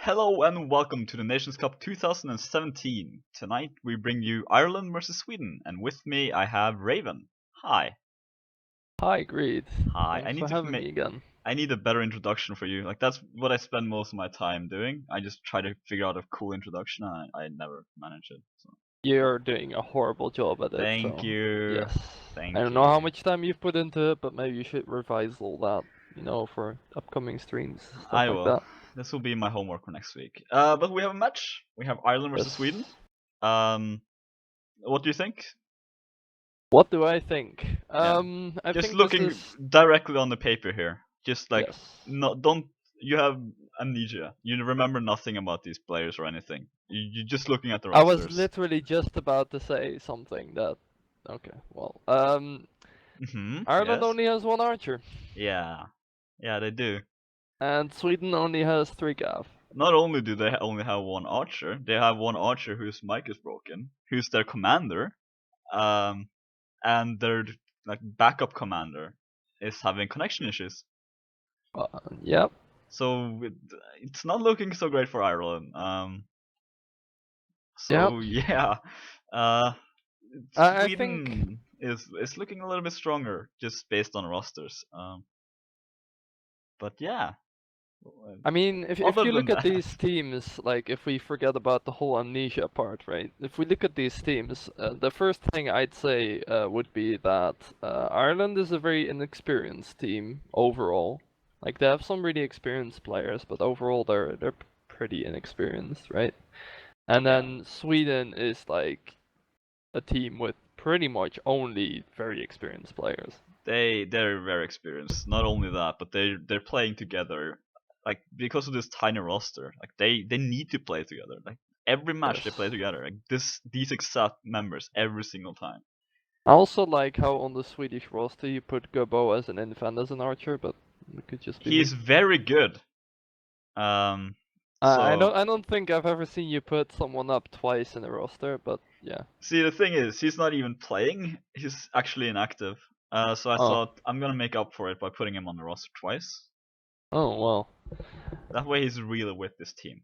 Hello and welcome to the Nations Cup 2017. Tonight we bring you Ireland versus Sweden, and with me I have Raven. Hi. Hi, Greed. Hi. Thanks for having me again. I need a better introduction for you. Like that's what I spend most of my time doing. I just try to figure out a cool introduction, and I never manage it. So You're doing a horrible job at it, thank so you. yes. I Thank don't know how you. much time you've put into it, but maybe you should revise all that, for upcoming streams, stuff I like will. that. This will be my homework for next week. But we have a match. We have Ireland versus Sweden. Yes. What do you think? What do I think? Yeah. I Just think this looking is directly on the paper here. Just like yes. no, don't you have amnesia? You remember nothing about these players or anything. You're just looking at the I was rosters. literally just about to say something that okay, well, Ireland Yes. only has one archer, Yeah. Yeah, they do. and Sweden only has 3 gav. Not only do they only have one archer, they have one archer whose mic is broken, who's their commander, um, and their like backup commander is having connection issues. Yep. So it's not looking so great for Ireland. Yep. So yeah, uh, I think Sweden is looking a little bit stronger just based on rosters. But yeah, I mean, if other you than look at that, these teams, like if we forget about the whole amnesia part, right? If we look at these teams, the first thing I'd say would be that Ireland is a very inexperienced team overall. Like they have some really experienced players, but overall they're pretty inexperienced, right? And yeah, then Sweden is like a team with pretty much only very experienced players. they're very experienced. Not only that, but they're playing together. Like because of this tiny roster, like they need to play together. Like every match they play Yes. together. Like these exact members every single time. I also like how on the Swedish roster you put Gobo as an infant as an archer, but it could just be me. He's very good. Um, I so don't think I've ever seen you put someone up twice in a roster, but yeah. See, the thing is, he's not even playing. He's actually inactive. So I Oh. thought I'm gonna make up for it by putting him on the roster twice. Oh well. That way, he's really with this team.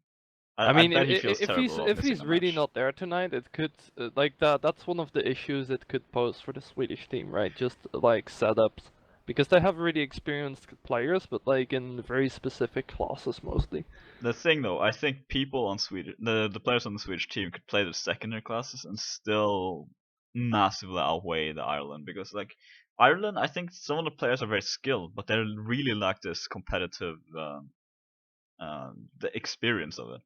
I I mean, bet he feels terrible of if missing he's a really match. not there tonight, it could like that's one of the issues it could pose for the Swedish team, right? Just like setups because they have really experienced players, but like in very specific classes mostly. The thing, though, I think people on Swedish, the players on the Swedish team could play the secondary classes and still massively outweigh the Ireland because, like, Ireland, I think some of the players are very skilled, but they really lack this competitive, the experience of it.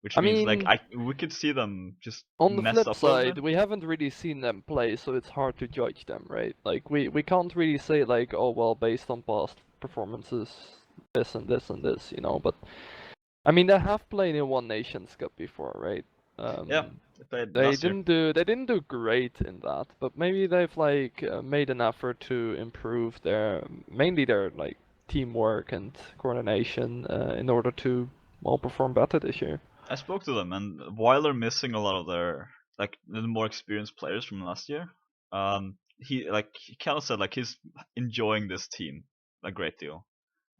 Which I means like mean, we could see them just on the mess flip up a little bit. side, we haven't really seen them play, so it's hard to judge them, right? Like we can't really say like, oh well, based on past performances, this and this and this, But I mean, they have played in One Nations Cup before, right? Yeah, Um, they played they last year. didn't do great in that, but maybe they've like made an effort to improve their mainly their like teamwork and coordination in order to well perform better this year. I spoke to them, and while they're missing a lot of their like the more experienced players from last year, he kind of said like he's enjoying this team a great deal,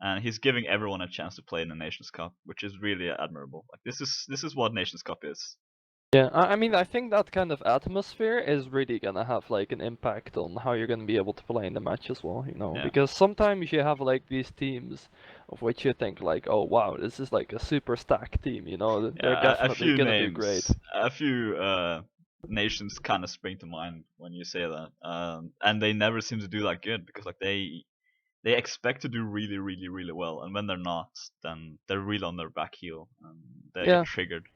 and he's giving everyone a chance to play in the Nations Cup, which is really admirable. Like this is what Nations Cup is. Yeah, I mean, I think that kind of atmosphere is really gonna have like an impact on how you're gonna be able to play in the match as well, Yeah. because sometimes you have like these teams of which you think like, oh wow, this is like a super stacked team, they're Yeah, a definitely few gonna do great. names, a few nations kind of spring to mind when you say that, and they never seem to do that good because like they expect to do really, really, really well, and when they're not, then they're really on their back heel and they get Yeah, triggered.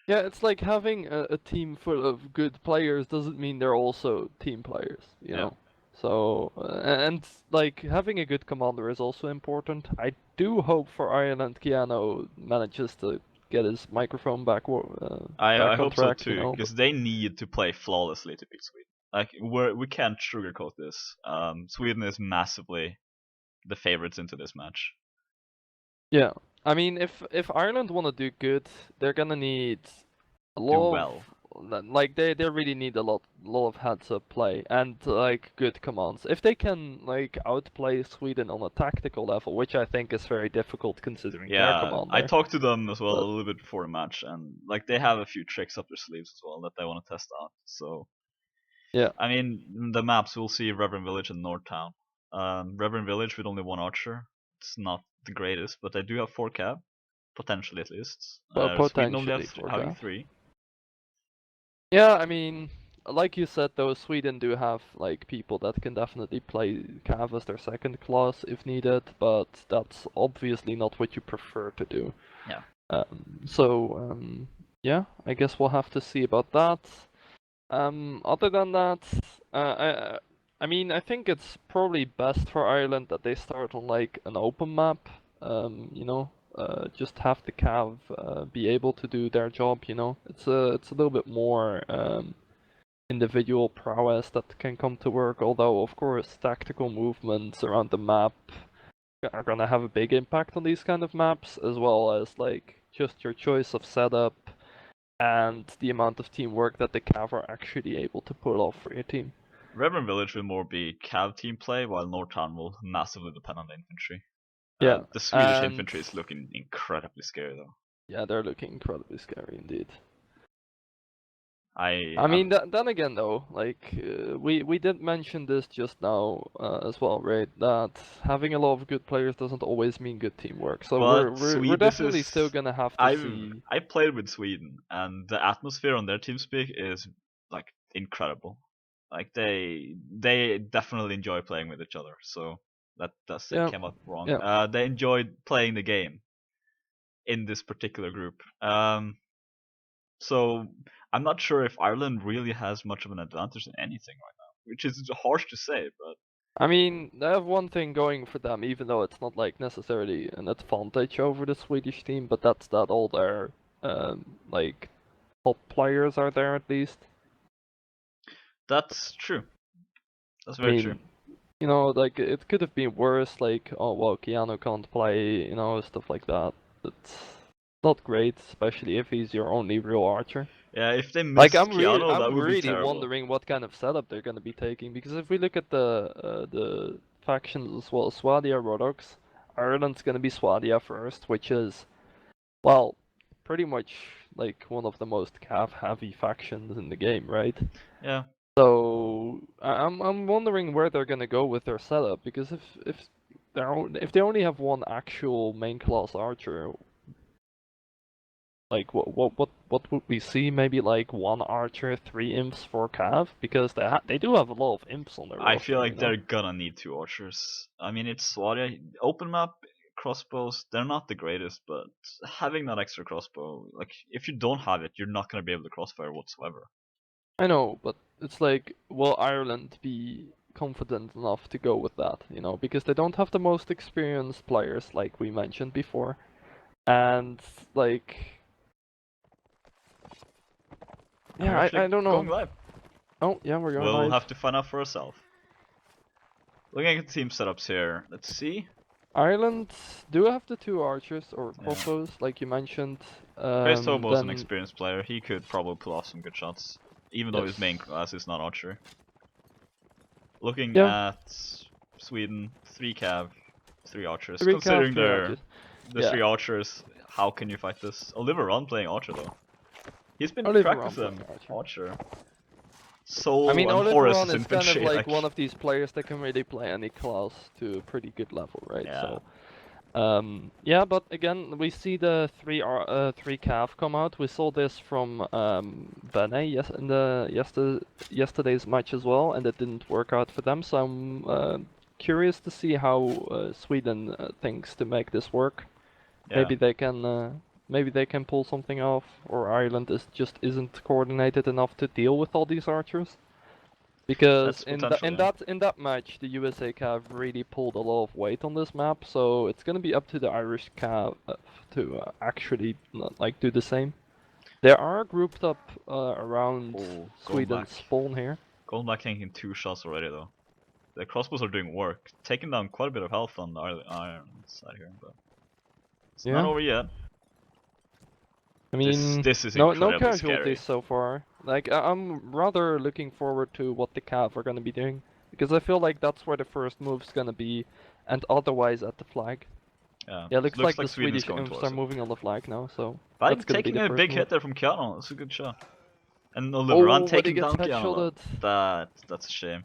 yeah, it's like having a team full of good players doesn't mean they're also team players. Yeah, So, and like having a good commander is also important. I do hope for Ireland Keanu manages to get his microphone I back on hope so track, too, But because they need to play flawlessly to beat Sweden. Like we can't sugarcoat this. Sweden is massively the favorites into this match. yeah, I mean, if Ireland want to do good, they're gonna need a Do lot of well. like they really need a lot of heads up play and like good commands. If they can like outplay Sweden on a tactical level, which I think is very difficult considering their Yeah, I commander. talked to them as well But a little bit before the match, and like they have a few tricks up their sleeves as well that they want to test out. So yeah, I mean, the maps we'll see Reverend Village and Nordtown. Reverend Village with only one archer. It's not the greatest, but they do have 4 cab, potentially at least. but Sweden only potentially has for having Gav. 3. Yeah, I mean, like you said though, Sweden do have like people that can definitely play Cav as their second class if needed, but that's obviously not what you prefer to do. Yeah. Yeah, I guess we'll have to see about that. Other than that, I mean, I think it's probably best for Ireland that they start on like an open map. You know, just have the Cav be able to do their job. You know, it's a little bit more individual prowess that can come to work. Although, of course, tactical movements around the map are gonna have a big impact on these kind of maps, as well as like just your choice of setup and the amount of teamwork that the Cav are actually able to pull off for your team. Reverend Village will more be cav team play, while Nordtown will massively depend on the infantry. Yeah, The Swedish and infantry is looking incredibly scary though. yeah, they're looking incredibly scary indeed. I I I'm, mean, then again though, like we did mention this just now as well, right? That having a lot of good players doesn't always mean good teamwork. So but we're This definitely is still gonna have to see. I played with Sweden, and the atmosphere on their TeamSpeak is like incredible. Like they definitely enjoy playing with each other. So that Yeah, came out wrong. yeah. They enjoyed playing the game in this particular group. So I'm not sure if Ireland really has much of an advantage in anything right now, which is harsh to say, but I mean, they have one thing going for them, even though it's not like necessarily an advantage over the Swedish team, but that's that all their like top players are there at least. that's true. That's I very true. mean, you know, like it could have been worse, like oh well, Keanu can't play, you know, stuff like that. It's not great, especially if he's your only real archer. Yeah, if they Like missed Keanu, that I'm would be really terrible. wondering what kind of setup they're gonna be taking because if we look at the factions as well, Swadia, Rodox, Ireland's gonna be Swadia first, which is well, pretty much like one of the most cav heavy factions in the game, right? Yeah, So I'm wondering where they're gonna go with their setup because if they only have one actual main class archer, like what would we see? Maybe like one archer, 3 imps for cav because they do have a lot of imps on their I feel roster, you like know. they're gonna need 2 archers. I mean, it's Swadia. Open map crossbows, they're not the greatest, but having that extra crossbow, like, if you don't have it, you're not gonna be able to crossfire whatsoever. I know, but it's like, will Ireland be confident enough to go with that, you know, because they don't have the most experienced players like we mentioned before. And like And we're yeah, actually I don't going know. live. Oh, yeah, we're going We'll live. have to find out for ourselves. Looking at the team setups here, let's see. Ireland do have the 2 archers or Yeah. crossbows, like you mentioned. Chris Hobo's an Then experienced player. He could probably pull off some good shots, even though yes, his main class is not archer. Looking yeah, at Sweden, 3 cav, 3 archers. 3 cav, Considering 3 archers. the Yeah, 3 archers, how can you fight this? Oliver Run playing archer though. He's been Oliver Ron playing practicing archer. archer. I Soul mean, and Oliver Horus Ron is is kind of infantry, like like, one of these players that can really play any class to a pretty good level, right? yeah. So, yeah, but again, we see the 3 cav come out. We saw this from Bene in the yesterday's match as well, and it didn't work out for them. So I'm curious to see how Sweden thinks to make this work. Yeah, Maybe they can pull something off, or Ireland just isn't coordinated enough to deal with all these archers. Because that's potential, yeah. in that match, the USA Cav really pulled a lot of weight on this map, so it's gonna be up to the Irish Cav to actually like do the same. They are grouped up around Oh, going Sweden's back. spawn here. Going back taking 2 shots already though. The crossbows are doing work, taking down quite a bit of health on the iron side here, but it's not Yeah. over yet. I mean, this is no incredibly casualties scary. so far. Like I'm rather looking forward to what the Cav are gonna be doing because I feel like that's where the first move's gonna be, and otherwise at the flag. Yeah, Yeah, it looks looks like like the Sweden's Swedish going imps towards are it. moving on the flag now, so that's But gonna be the taking a first big move. hit there from Keanu. That's a good shot. And Oliver Run Oh, but he taking gets down Keanu though. headshotted. That's a shame.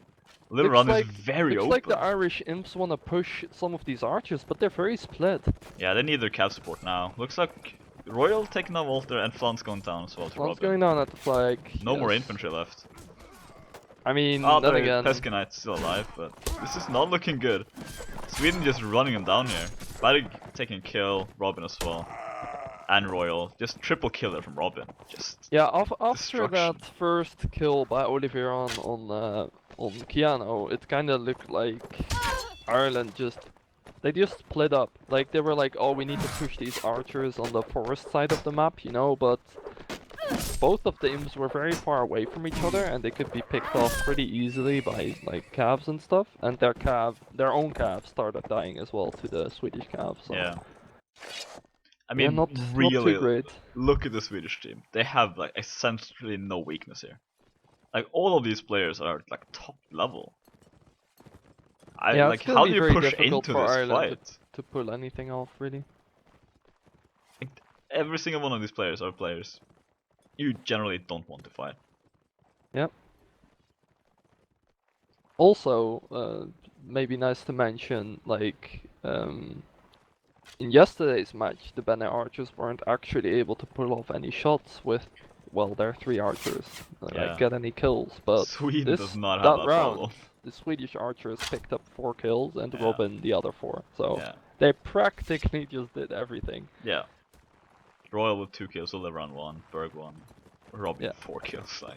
Oliver Run is very Looks like open. the Irish imps wanna push some of these archers, but they're very split. Yeah, they need their cap support now. Looks like Royal taking down Walter and Flans going down as well to One's Robin. going down at the flag. No more Yes. infantry left. I mean, Oh, then the again, Pesky Knight's still alive, but this is not looking good. Sweden just running him down here. Badig taking a kill, Robin as well. And Royal. Just triple killer from Robin. Just yeah. After destruction. that first kill by Olivier on Keanu, it kind of looked like Ireland they just split up. Like they were like, oh, we need to push these archers on the forest side of the map, you know, but both of the imps were very far away from each other and they could be picked off pretty easily by like calves and stuff, and their own calves started dying as well to the Swedish calves, so Yeah. I yeah, mean, not too really, great. look at the Swedish team. They have like essentially no weakness here. Like all of these players are like top level. Yeah, it's Like gonna how be do you very push difficult into for this Ireland fight? to pull anything off, really. Like, every single one of these players are players you generally don't want to fight. Yep. Also, maybe nice to mention, like, in yesterday's match, the Bene archers weren't actually able to pull off any shots with, well, their 3 archers, like, Yeah. get any kills, but Sweden does not have that that round, problem. the Swedish archers picked up 4 kills and Yeah. Robin the other 4, so Yeah. they practically just did everything. Yeah. Royal with 2 kills, Oliver 1, Berg 1, Robin Yeah. 4 kills. Like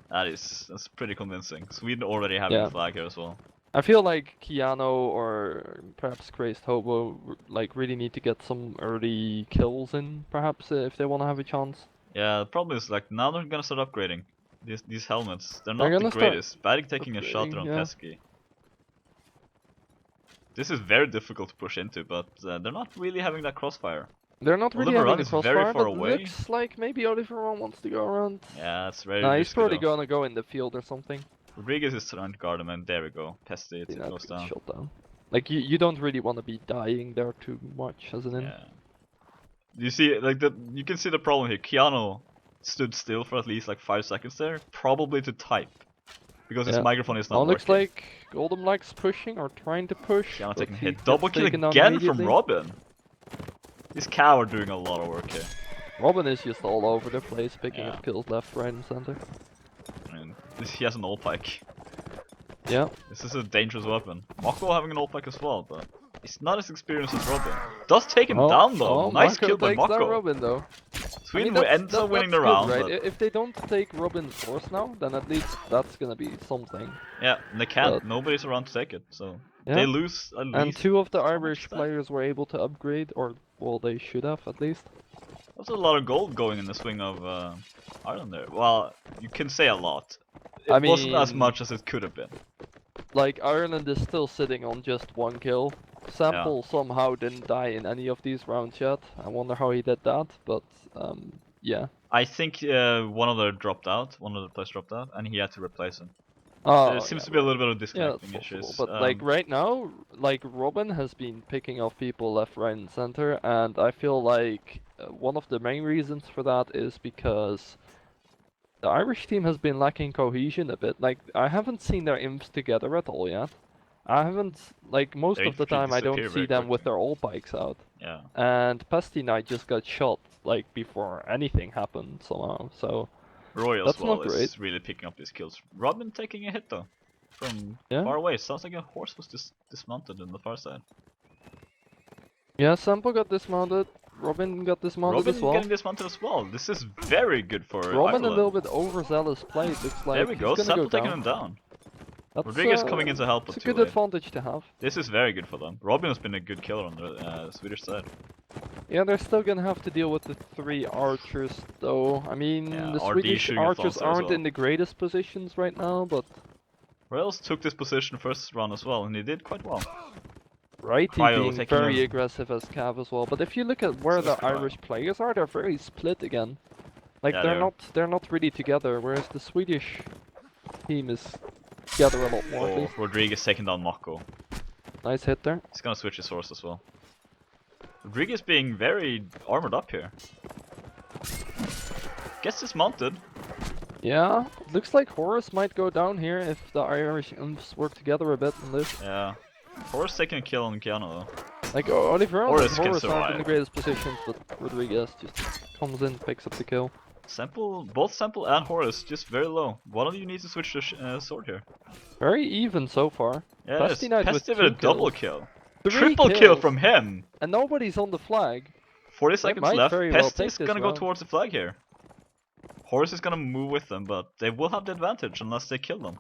that's pretty convincing. Sweden already having Yeah. a flag here as well. I feel like Keanu or perhaps Crazed Hobo like really need to get some early kills in, perhaps if they want to have a chance. Yeah, the problem is like now they're gonna start upgrading these helmets. They're They're not the gonna start greatest. Badig taking a shot upgrading, on yeah. Pesky. This is very difficult to push into, but they're not really having that crossfire. They're not really Oliver having Run the is very crossfire, far but away. looks like maybe Oliver Run wants to go around. Yeah, it's very Nah, he's risky probably though. gonna go in the field or something. Rodriguez is trying to guard him, and there we go. Pesty, it That goes gets down. shot down. Like you don't really want to be dying there too much as an in. Yeah. You see, like you can see the problem here. Keanu stood still for at least like 5 seconds there, probably to type, because his microphone is not working. Looks like Golden likes pushing or trying to push. Keanu taking a he hit. gets Double kill taken down again from immediately. Robin. These cow are doing a lot of work here. Robin is just all over the place, picking Yeah. up kills left, right, and center. I mean, he has an ult pike. Yeah. This is a dangerous weapon. Mako having an ult pike as well, but he's not as experienced as Robin. Does take him down though. Nice kill by takes down Mako. Robin though. Sweden ends up winning the that's round. good, right? But If they don't take Robin's force now, then at least that's gonna be something. yeah, and they can't. But Nobody's around to take it, so yeah. they lose at least. And 2 of the so much Irish stat. players were able to upgrade, or well, they should have at least. There's a lot of gold going in the swing of Ireland there. Well, you can say a lot. It wasn't as mean, much as it could have been. Like Ireland is still sitting on just 1 kill. Sample somehow didn't die in any of these rounds yet. I wonder how he did that, but yeah. I think one of the players dropped out, and he had to replace him. Oh, There seems to be a little bit of disconnecting that's possible. issues. But like right now, like Robin has been picking off people left, right, and center, and I feel like one of the main reasons for that is because the Irish team has been lacking cohesion a bit. Like I haven't seen their imps together at all yet. I haven't, like most They of the time I don't disappear see very them with quickly. their all bikes out. Yeah. And Pesty Knight just got shot like before anything happened somehow. So Roy as that's well not is great. really picking up these kills. Robin taking a hit though, from Yeah. far away. Sounds like a horse was dismounted on the far side. Yeah, Sampo got dismounted. Robin got dismounted Robin as well. getting dismounted as well. This is very good for Robin Ireland. a little bit overzealous play. It looks like There we go. he's gonna Sample go taking down. him down. That's, Rodriguez coming in to help, but It's a too good late. advantage to have. This is very good for them. Robin has been a good killer on the Swedish side. Yeah, they're still gonna have to deal with the 3 archers though. I mean, Yeah, the RD Swedish shooting at archers Thonster as aren't well. in the greatest positions right now, but Rails took this position first round as well, and he did quite well. Righty Cryo being taking very a aggressive as Cav as well. But if you look at where so is the Cryo. Irish players are, they're very split again. Like Yeah, they're not really together, whereas the Swedish team is together a lot more at Oh, least. Rodriguez taking down Mako. Nice hit there. He's gonna switch his horse as well. Rodriguez being very armored up here. Gets dismounted. Yeah, looks like Horus might go down here if the Irish imps work together a bit on this. Yeah. Horus taking a kill on Keanu though. Like Oliver and Horus can Horus aren't in the survive. greatest positions, but Rodriguez just comes in, picks up the kill. Both Sample and Horus just very low. One of you needs to switch the sword here. Very even so far. Yes, Pesty Knight with Pesty 2 with a double kills. kill. 3 Triple kill kills, from him. and nobody's on the flag. 40 They seconds might left. very well Pesty take is this gonna go round. towards the flag here. Horus is gonna move with them, but they will have the advantage unless they kill them.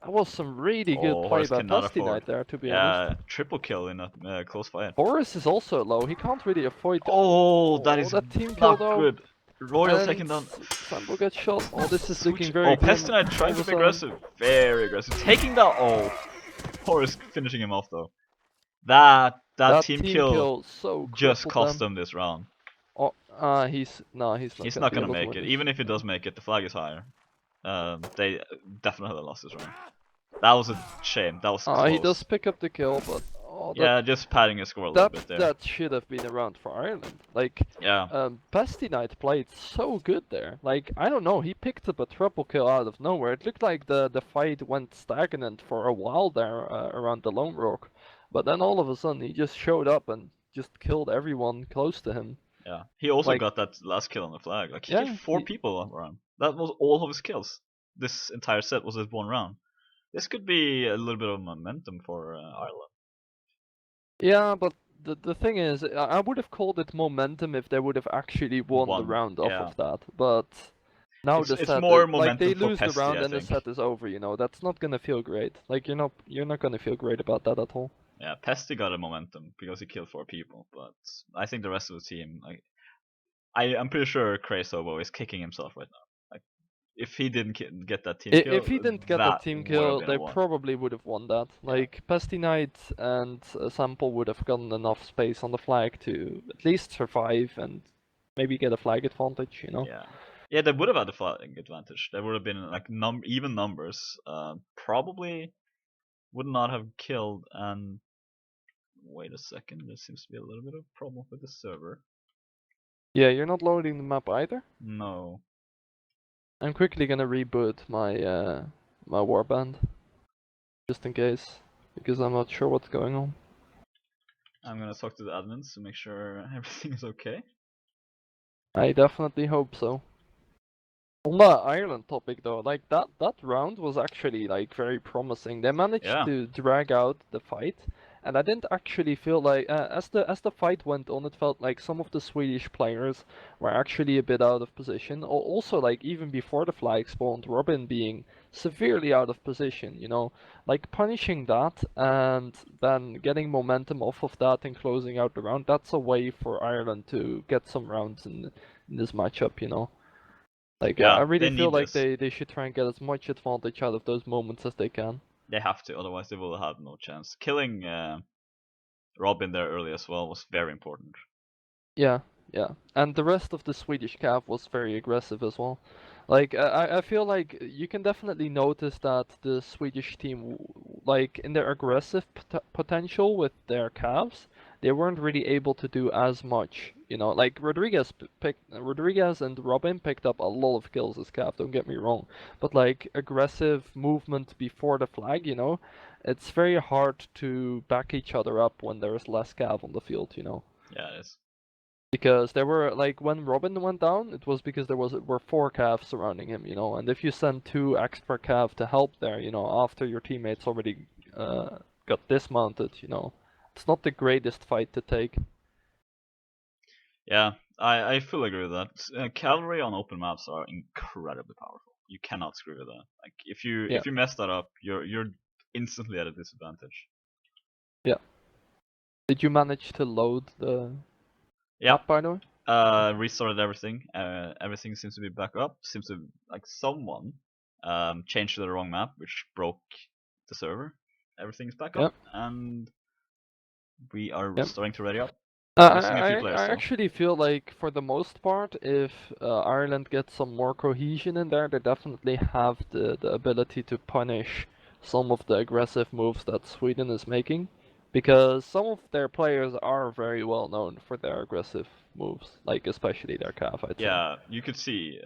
That was some really good play Horus by cannot Pesty afford. Knight there, to be honest. Yeah, triple kill in a close fight. Horus is also low, he can't really avoid. Oh, that is that team kill not though. good. Royal And taking down. Sambo gets shot. Oh, this is looking very Oh, good. Pesty Knight trying to be aggressive. Very aggressive. Taking down. Oh, Horus finishing him off though. That team kill so just cost them. them this round. Oh, he's not. He's not gonna make it. Even if he does make it, the flag is higher. They definitely lost this round. That was a shame. That was close. He does pick up the kill, but yeah, just padding his score a little bit there. That should have been a round for Ireland. Like, yeah. Pesty Knight played so good there. Like, I don't know, he picked up a triple kill out of nowhere. It looked like the fight went stagnant for a while there around the Lone Rock, but then all of a sudden he just showed up and just killed everyone close to him. Yeah, he also got that last kill on the flag. Like, he killed 4 people around. That was all of his kills. This entire set was his one round. This could be a little bit of momentum for Ireland. Yeah, but the thing is, I would have called it momentum if they would have actually won the round off of that. But now the set, more like they momentum lose for the round Pesty, and the set is over. You know, that's not gonna feel great. Like you're not gonna feel great about that at all. Yeah, Pesty got a momentum because he killed 4 people, but I think the rest of the team, like, I'm pretty sure Crazobo is kicking himself right now. Like, if he didn't get that team kill, if he didn't get that team kill, they probably would have won that. Yeah. Like Pesty Knight and Sample would have gotten enough space on the flag to at least survive and maybe get a flag advantage. You know. Yeah, they would have had a flag advantage. There would have been like even numbers. Probably would not have killed. And wait a second, there seems to be a little bit of problem with the server. Yeah, you're not loading the map either? No. I'm quickly gonna reboot my my warband, just in case, because I'm not sure what's going on. I'm gonna talk to the admins to make sure everything is okay. I definitely hope so. On the Ireland topic though, like that round was actually like very promising. They managed to drag out the fight, and I didn't actually feel like as the fight went on, it felt like some of the Swedish players were actually a bit out of position. Also, like even before the flag spawned, Robin being severely out of position. You know, like punishing that and then getting momentum off of that and closing out the round. That's a way for Ireland to get some rounds in this matchup. You know. Like, I really feel like they should try and get as much advantage out of those moments as they can. They have to, otherwise they will have no chance. Killing Robin there early as well was very important. Yeah, and the rest of the Swedish Cav was very aggressive as well. Like, I feel like you can definitely notice that the Swedish team, like, in their aggressive potential with their Cavs, they weren't really able to do as much. You know, like Rodriguez and Robin picked up a lot of kills as Cav, don't get me wrong. But like aggressive movement before the flag, you know, it's very hard to back each other up when there's less Cav on the field, you know. Yeah, it is. Because there were, like, when Robin went down, it was because there were 4 Cavs surrounding him, you know, and if you send 2 extra Cav to help there, you know, after your teammates already got dismounted, you know, it's not the greatest fight to take. Yeah, I fully agree with that. Cavalry on open maps are incredibly powerful. You cannot screw with that. Like, if you mess that up, you're instantly at a disadvantage. Yeah. Did you manage to load the map, by the way? Restarted everything. Everything seems to be back up. Seems to, like, someone changed to the wrong map, which broke the server. Everything's back up, and We are Yep. starting to ready up. Uh, Missing a few I, players I still. actually feel like for the most part, if Ireland gets some more cohesion in there, they definitely have the ability to punish some of the aggressive moves that Sweden is making. Because some of their players are very well known for their aggressive moves, like especially their calf, I'd say. Yeah, you could see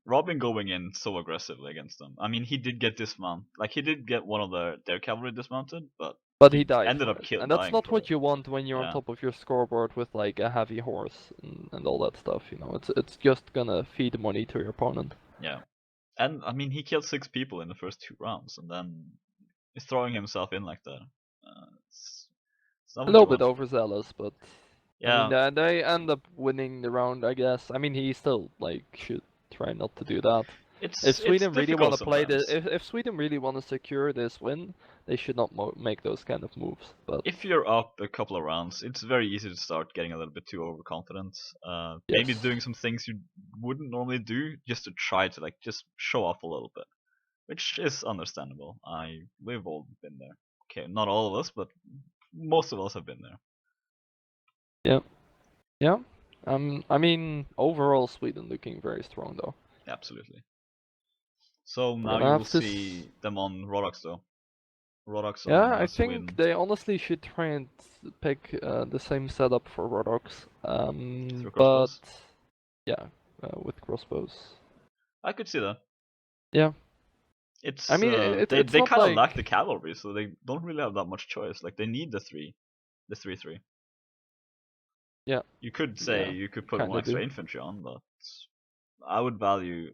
Robin going in so aggressively against them. I mean, he did get dismounted. Like, he did get one of their cavalry dismounted, but But he he died ended for up it, and that's dying not for what it. you want when you're on Yeah. top of your scoreboard with like a heavy horse and all that stuff. You know, it's just gonna feed money to your opponent. Yeah. And, I mean, he killed 6 people in the first 2 rounds, and then he's throwing himself in like that. It's not A what you little bit want. overzealous, but I mean Yeah, they end up winning the round, I guess. I mean he still like should try not to do that. If it's Sweden really want difficult to play the, sometimes. if Sweden really want to secure this win, they should not make those kind of moves. But If you're up a couple of rounds, it's very easy to start getting a little bit too overconfident. Maybe yes, doing some things you wouldn't normally do just to try to like just show off a little bit, which is understandable. We've all been there. Okay, not all of us, but most of us have been there. yeah, yeah. I mean overall Sweden looking very strong though. Absolutely. So We're now gonna you will have this. see them on Rodox though. Rodox Yeah, on I think Sweden they honestly should try and pick the same setup for Rodox. through But crossbows. yeah, with crossbows. I could see that. Yeah, I It's mean it's they not kind of lack the like cavalry, so they don't really have that much choice. Like they need the 3-3. yeah, You could say yeah, you could put kind one of extra do. infantry on, but I would value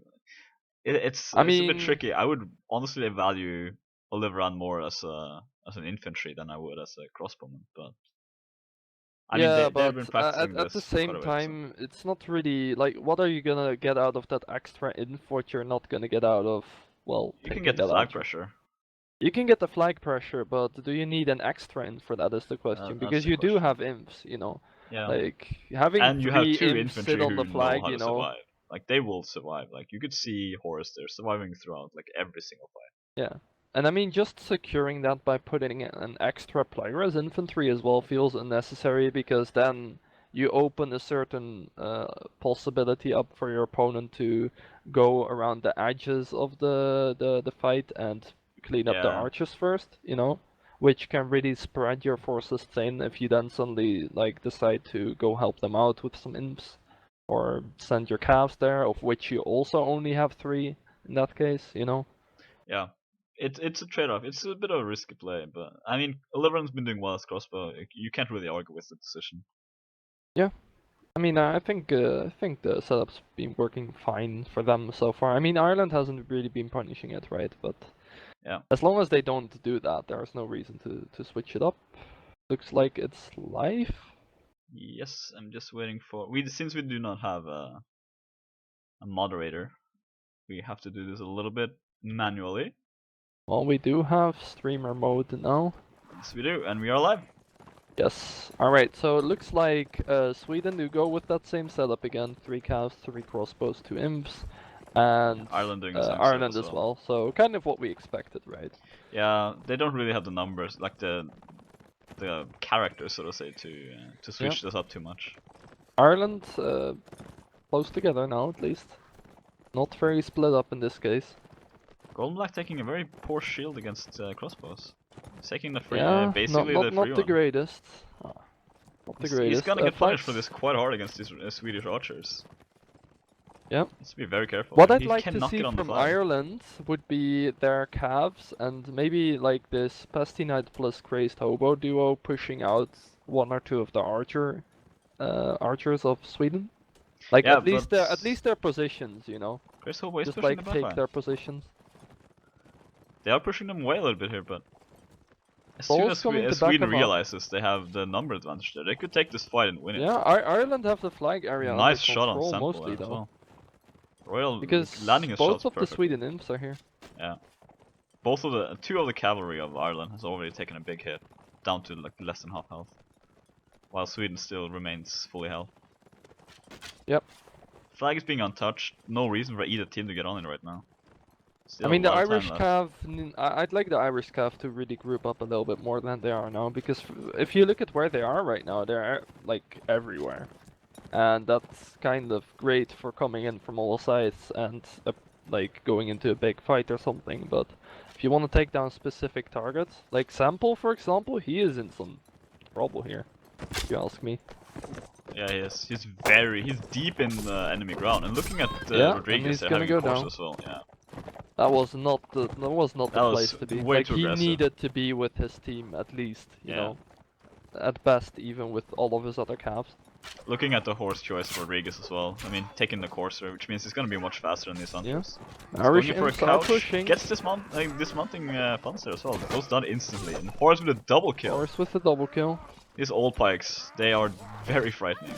I it's a bit mean, tricky. I would honestly value Oliveran more as an infantry than I would as a crossbowman. But I mean yeah, they've but been practicing at the this for quite same a bit, so time, it's not really like what are you gonna get out of that extra inf? What you're not gonna get out of well you can taking get the that flag archer. pressure. You can get the flag pressure, but do you need an extra inf for that is the question. That's Because the you do question. have imps, you know. Yeah, Like having and you have three two imps sit infantry on the who know flag, how you to know. survive. Like they will survive. Like you could see Horus there surviving throughout like every single fight. Yeah. And I mean, just securing that by putting an extra player as infantry as well feels unnecessary because then you open a certain possibility up for your opponent to go around the edges of the fight and clean up the Yeah, archers first, you know, which can really spread your forces thin if you then suddenly like decide to go help them out with some imps or send your calves there, of which you also only have 3 in that case, you know. yeah. It's a trade-off. It's a bit of a risky play, but I mean, Oliveran's been doing well as crossbow. You can't really argue with the decision. Yeah. I mean, I think the setup's been working fine for them so far. I mean, Ireland hasn't really been punishing it, right? But Yeah. as long as they don't do that, there's no reason to switch it up. Looks like it's live. Yes, I'm just waiting for we since we do not have a moderator, we have to do this a little bit manually. Well, we do have streamer mode now. Yes, we do, and we are live. Yes. Alright, so it looks like Sweden do go with that same setup again. 3 calves, 3 crossbows, 2 imps. And Ireland doing the same setup Ireland as as well. well. So kind of what we expected, right? Yeah, they don't really have the numbers, like the characters, so to say, to Yeah. switch this up too much. Ireland close together now, at least. Not very split up in this case. Golden Black taking a very poor shield against crossbows. He's taking the free, Yeah, basically the free not the one. greatest. Not the He's greatest. gonna get punished for Flags. this quite hard against these Swedish archers. Yeah. Needs to be very careful What here. I'd He like to cannot see get on the from flag. Ireland would be their calves and maybe like this Pesty Knight plus Crazed Hobo duo pushing out 1 or 2 of the archers of Sweden. Like Yeah, but at least their positions, you know. Chris Hobo is Just pushing the like back take line. their positions. They are pushing them away a little bit here, but as soon Ball's as, coming to as back Sweden them up. realizes they have the number advantage there, they could take this fight and win it. Yeah, Ireland have the flag area under Nice shot on control Sample mostly there as though. well. Royal Because landing his both shots of the perfectly. Sweden imps are here. Yeah. Both of the two of the cavalry of Ireland has already taken a big hit, down to like less than half health, while Sweden still remains fully health. Yep. Flag is being untouched. No reason for either team to get on it right now. Still I mean, a the lot of time Irish left. Cav, I'd like the Irish Cav to really group up a little bit more than they are now, because if you look at where they are right now, they're like everywhere. And that's kind of great for coming in from all sides and like going into a big fight or something, but if you want to take down specific targets, like Sample for example, he is in some trouble here, if you ask me. Yeah, he is. He's deep in enemy ground. And looking at Yeah, and Rodriguez, he's they're gonna having a go course down. as well. Yeah, That was not the that was place to be. way Like, too he aggressive. needed to be with his team at least, you Yeah. know. At best, even with all of his other calves. Looking at the horse choice for Rodriguez as well. I mean, taking the courser, which means he's gonna be much faster than these hunters. He's Irish going in for a imps are couch. pushing. Gets dismounting Panzer as well. Goes down instantly. And horse with a double kill. Horse with the double kill. These old pikes, they are very frightening.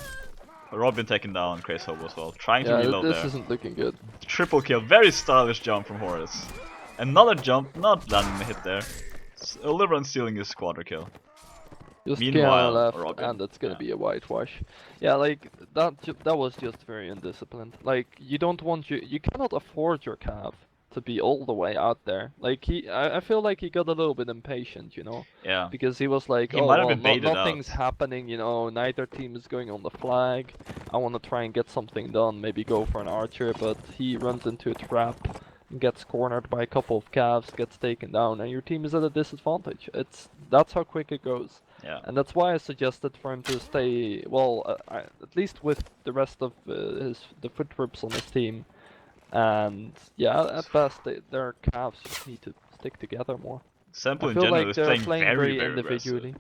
Robin taken down Craze Hobo as well. Trying to Yeah, reload this there. isn't looking good. Triple kill. Very stylish jump from Horus. Another jump, not landing a hit there. Oliver stealing his quadra kill. Just Meanwhile, Kiana left, Robin, and it's gonna yeah. be a whitewash. Yeah, like that was just very undisciplined. Like you don't want you cannot afford your cav to be all the way out there. Like I feel like he got a little bit impatient, you know. Yeah. Because he was like, He oh might have well, been baited nothing's out. happening, you know. Neither team is going on the flag. I want to try and get something done. Maybe go for an archer, but he runs into a trap. Gets cornered by a couple of calves, gets taken down, and your team is at a disadvantage. That's how quick it goes. Yeah. And that's why I suggested for him to stay, well, at least with the rest of the foot troops on his team. And yeah, at best, their calves just need to stick together more. Sample I in feel general like is they're playing playing very, very very aggressive. individually.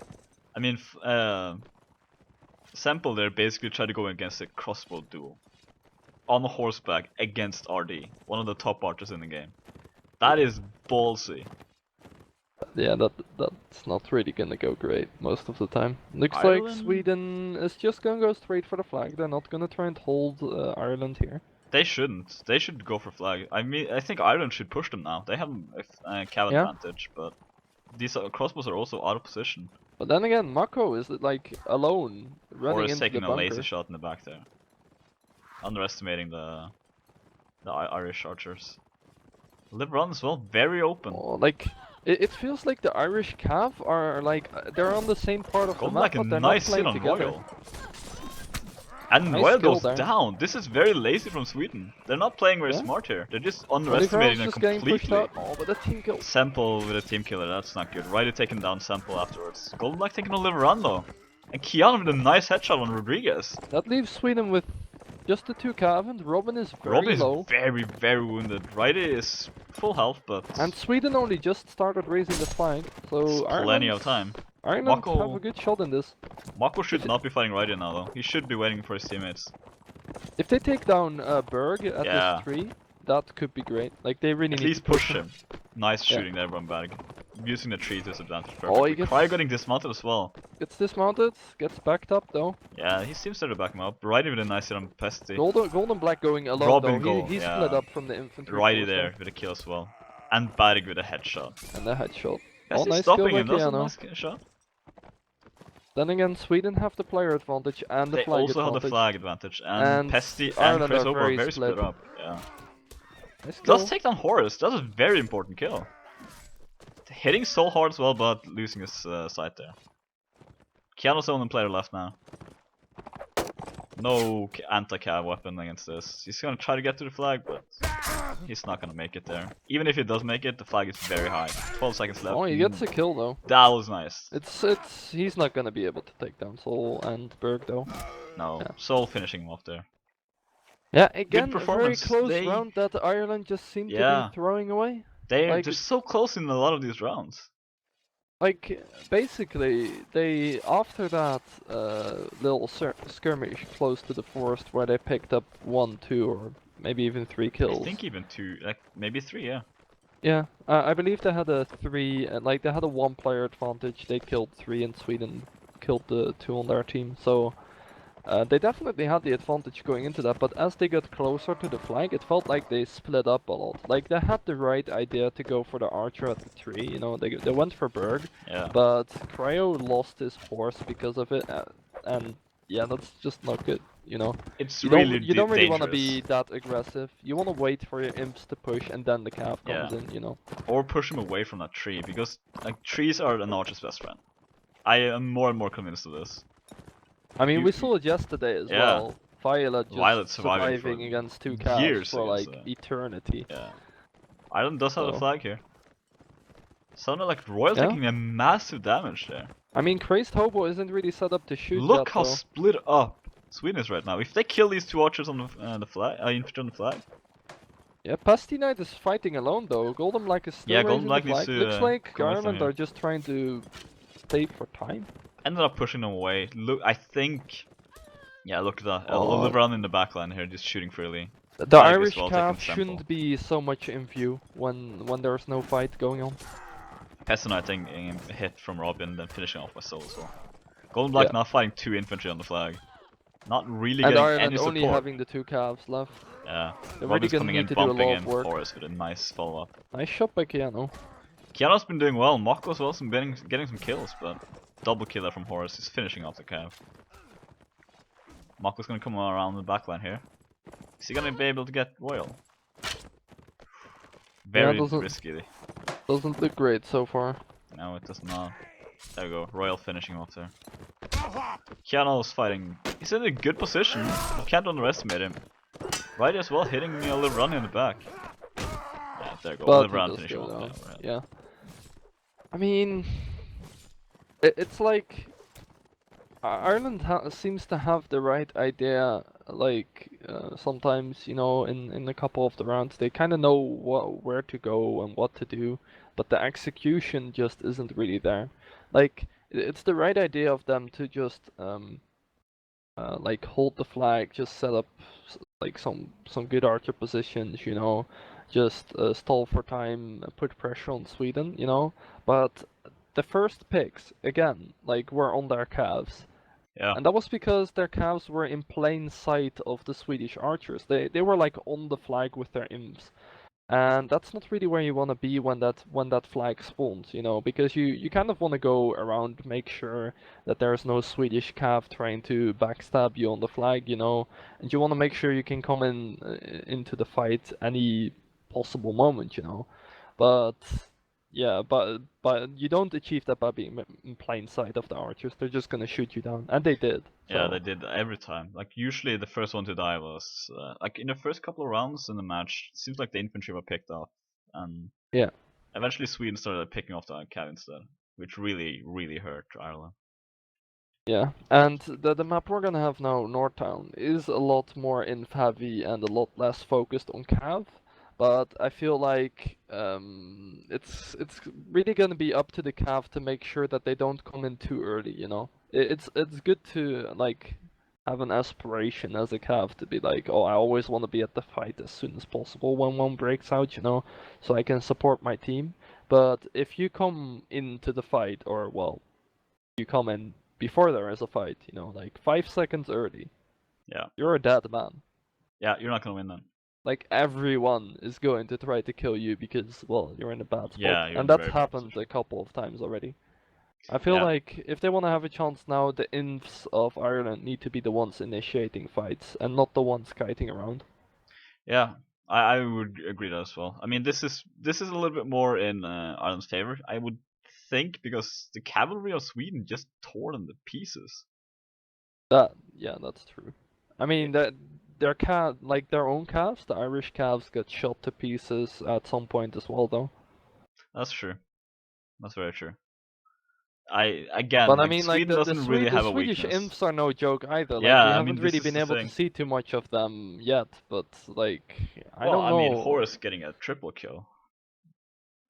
I mean, Sample there basically tried to go against a crossbow duel. On horseback against RD, one of the top archers in the game. That is ballsy. Yeah, that's not really gonna go great most of the time. Looks like Ireland? Sweden is just gonna go straight for the flag. They're not gonna try and hold Ireland here. They shouldn't. They should go for flag. I mean, I think Ireland should push them now. They have a cav Yeah. advantage, but these crossbows are also out of position. But then again, Mako is like alone running Or is into the taking a bunker. lazy shot in the back there. Underestimating the Irish archers. LeBron as well, very open. Oh, like it feels like the Irish Cav are like they're on the same part of the Golden map, like a but they're nice not hit playing on together. Royal. And Nice Royal skill goes there. down. This is very lazy from Sweden. They're not playing very Yeah. smart here. They're just Oliver's underestimating them just getting pushed completely. out. Oh, but the team kill. Sample with a team killer, that's not good. Ryder taking down Sample afterwards. Golden Black taking on Liverando. And Kiana with a nice headshot on Rodriguez. That leaves Sweden with just the two Cav, and Robin is very Robin is low. very, very wounded. Ryder is full health, but And Sweden only just started raising the flag, so plenty of time. Ireland Mako- have a good shot in this. Mako should not be fighting Ryder now though. He should be waiting for his teammates. If they take down Berg at Yeah. this tree, that could be great. Like they really At need least to push him. Nice Yeah. shooting there from Berg. Using the tree to his advantage Oh, perfectly. he gets- Cryo getting dismounted as well. Gets dismounted, gets backed up though. Yeah, he seems to back him up. Ryder with a nice hit on Pesty. Golden Black going alone Robin though. go, He yeah. split up from the infantry. Ryder force there with a kill as well. And Berg with a headshot. And the headshot. Yes, Oh, he's nice skill stopping by him. That's a Keanu. nice shot. Then again, Sweden have the player advantage and the They flag also have advantage. the flag advantage. And And Pesty and Ireland Chris are Hope are very very split split. up. Yeah. Nice kill. Does take down Horus. That's a very important kill. Hitting so hard as well, but losing his sight there. Keanu's the only player left now. No anti-cav weapon against this. He's gonna try to get to the flag, but he's not gonna make it there. Even if he does make it, the flag is very high. 12 seconds left. Oh, he gets a kill though. That was nice. He's not gonna be able to take down Sol and Berg though. No, Yeah. Soul finishing him off there. Yeah, again, a very performance. close They- round that Ireland just seemed to Yeah. be throwing away. They're Like- so close in a lot of these rounds. Like, basically, they, after that little skirmish close to the forest where they picked up 1, 2, or maybe even 3 kills. I think even 2, like maybe 3, yeah. Yeah, I believe they had a 3, like they had a 1-player advantage, they killed 3 and Sweden killed the 2 on their team, so they definitely had the advantage going into that, but as they got closer to the flag, it felt like they split up a lot. Like, they had the right idea to go for the archer at the tree, you know, they went for Berg, Yeah. but Cryo lost his horse because of it, and yeah, that's just not good. you know. It's You really don't really want to dangerous. be that aggressive. You want to wait for your imps to push and then the calf comes Yeah. in, you know. Or push him away from that tree, because like trees are an archer's best friend. I am more and more convinced of this. I mean, You, we saw it yesterday as yeah, well. Violet Violet just surviving for surviving against two calves years for against like eternity. yeah. Ireland does have the So, flag here. Suddenly, like Royal yeah. taking a massive damage there. I mean, Crazed Hobo isn't really set up to shoot Look yet, how though. split up Sweden is right now. If they kill these two archers on the flag, infantry on the flag. Yeah, Pasty Knight is fighting alone, though. Golden Black is still Yeah, Golden raising the Black needs flag. Looks to like come with them Ireland here. are just trying to save for time. Ended up pushing them away. Look, I think. Yeah, look at that. Oh, Oliver in the backline here, just shooting freely. the Flag as Irish well, taking calf sample. shouldn't be so much in view when there's no fight going on. Peston, I think, a hit from Robin, then finishing off by Soul as well. Golden Black Yeah. now fighting two infantry on the flag. Not really And getting Ireland any only support. having the two calves left. Yeah, They're really Robin's gonna coming in, need to do a bumping lot in of work. Forrest with a nice follow-up. Nice shot by Keanu. Keanu's been doing well. Mako as well, getting some kills, but double killer from Horace is finishing off the cav. Mako's gonna come around the backline here. Is he gonna be able to get Royal? Very risky. Doesn't look great so far. No, it does not. There we go, Royal finishing off there. Keanu's fighting. He's in a good position. You can't underestimate him. Right as well, hitting a little run in the back. Yeah, there you go. But Oliver he does finishing go off. down. Right. Yeah. I mean, it's like Ireland seems to have the right idea. Like sometimes, you know, in a couple of the rounds, they kind of know where to go and what to do, but the execution just isn't really there. Like it's the right idea of them to just like hold the flag, just set up like some good archer positions, you know, just stall for time, put pressure on Sweden, you know. But the first picks again, like were on their calves, Yeah. and that was because their calves were in plain sight of the Swedish archers. They were like on the flag with their imps. And that's not really where you want to be when that flag spawns, you know, because you kind of want to go around, make sure that there's no Swedish cav trying to backstab you on the flag, you know, and you want to make sure you can come in into the fight any possible moment, you know. But yeah, but you don't achieve that by being in plain sight of the archers. They're just gonna shoot you down, and they did. Yeah, So they did every time. Like usually the first one to die was like in the first couple of rounds in the match. It seems like the infantry were picked off, and yeah. eventually Sweden started picking off the cav instead, which really hurt Ireland. Yeah, and the map we're gonna have now, Northtown, is a lot more inf heavy and a lot less focused on cav, but I feel like it's really gonna be up to the cav to make sure that they don't come in too early, you know. It's good to like have an aspiration as a cav to be like, oh, I always want to be at the fight as soon as possible when one breaks out, you know, so I can support my team. But if you come into the fight, or well, you come in before there is a fight, you know, like 5 seconds early, Yeah. you're a dead man. Yeah, you're not gonna win then. Like everyone is going to try to kill you because, well, you're in a bad spot. Yeah, you're And in a that's very bad happened position. a couple of times already. I feel Yeah. like if they want to have a chance now, the infs of Ireland need to be the ones initiating fights and not the ones kiting around. Yeah, I would agree that as well. I mean, this is a little bit more in Ireland's favor, I would think, because the cavalry of Sweden just tore them to pieces. Yeah, that's true. I mean that like their own calves, the Irish calves got shot to pieces at some point as well, though. That's true. That's very true. Again, But I like mean, like Sweden doesn't really The have a Swedish weakness. imps are no joke either. Like we Yeah, I mean haven't this really is been the able to thing. see too much of them yet. But like, I Well, don't I mean know. Horace getting a triple kill.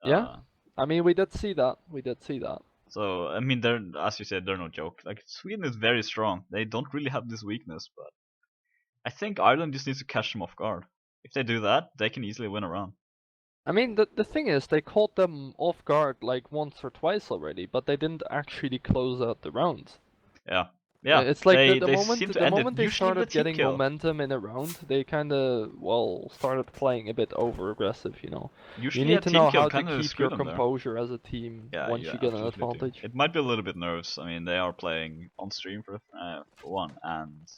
Yeah, Uh, I mean we did see that. We did see that. so I mean they're, as you said, they're no joke. Like Sweden is very strong. They don't really have this weakness, but I think Ireland just needs to catch them off guard. If they do that, they can easily win a round. I mean the thing is they caught them off guard like once or twice already, but they didn't actually close out the rounds. Yeah, yeah. It's like They seem to the end it moment they usually with a started team getting kill. momentum in a round, they kind of well started playing a bit over aggressive. You know, you Usually a need to team know kill how to kind of keep your screwed them there. composure as a team Yeah, once you you get an absolutely do. advantage. It might be a little bit nerves. I mean, they are playing on stream for one, and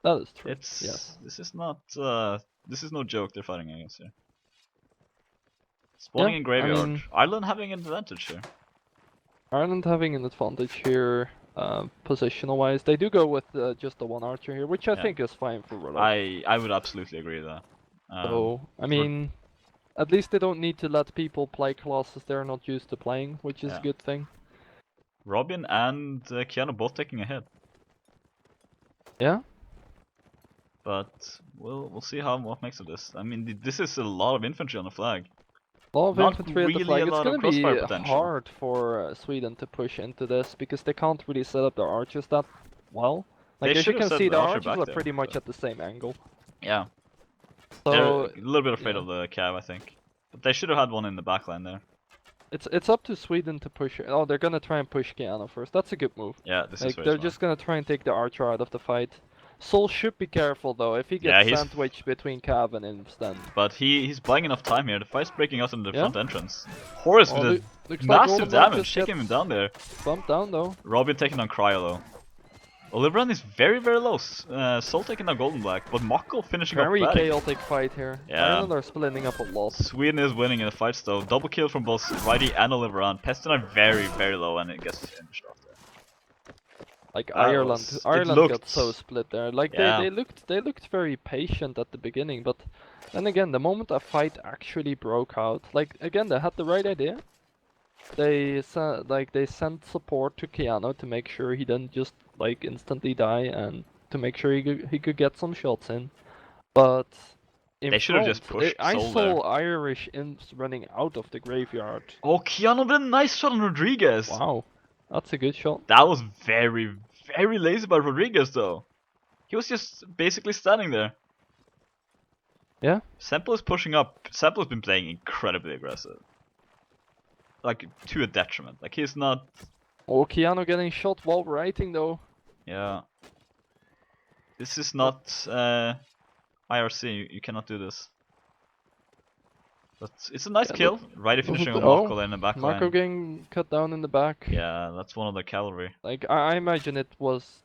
That is true. It's Yes. this is not this is no joke they're fighting against here. Yeah. Spawning in I graveyard. mean, Ireland having an advantage here. Ireland having an advantage here, positional wise. They do go with just the one archer here, which I Yeah. think is fine for Rodok. I would absolutely agree with that. So I mean, at least they don't need to let people play classes they're not used to playing, which is Yeah. a good thing. Robin and Kiana both taking a hit, Yeah. but we'll see how what makes of this. I mean, this is a lot of infantry on the flag. A lot of Not infantry at the really flag. a It's lot of gonna crossfire be potential. hard for Sweden to push into this because they can't really set up their archers that well. Like They as you should have can set see, the their archer archers back are there. pretty much But at the same angle. yeah, they're So a little bit afraid yeah. of the cav, I think. But they should have had one in the backline there. It's up to Sweden to push. Oh, they're gonna try and push Kiana first. That's a good move. Yeah, this is Like very they're smart. just gonna try and take the archer out of the fight. Sol should be careful though. If he Yeah, gets he's sandwiched between Cav and Imps, then but he's buying enough time here. The fight's breaking out in the yeah. front entrance. Horace Oh, with a looks like massive Goldenberg damage, just taking him gets down there. bumped down though. Robin taking on Cryo though. Oliveran is very low. Soul taking down Golden Black, but Mako finishing off Very Bag. chaotic fight here. Yeah. Ireland are splitting up a lot. Sweden is winning in the fights though. Double kill from both Righty and Oliveran. Peston are very low and it gets finished off there. Like That Ireland, was- it Ireland got looked- so split there. Like Yeah. they looked very patient at the beginning, but then again, the moment a fight actually broke out, like again, they had the right idea. They sent support to Keanu to make sure he didn't just like instantly die and to make sure he could get some shots in. But in They should have just front, pushed I Soul saw there. Irish imps running out of the graveyard. Oh, Keanu with a nice shot on Rodriguez. Wow, that's a good shot. That was very lazy by Rodriguez though. He was just basically standing there. Yeah. Semple is pushing up. Semple's been playing incredibly aggressive. Like, to a detriment. Like, he's not... Oh, Keanu getting shot while writing though. Yeah. This is not IRC. You cannot do this. But it's a nice Yeah, kill. Righty finishing on oh, Mako in the back Marco line. getting cut down in the back. Yeah, that's one of the cavalry. Like I imagine it was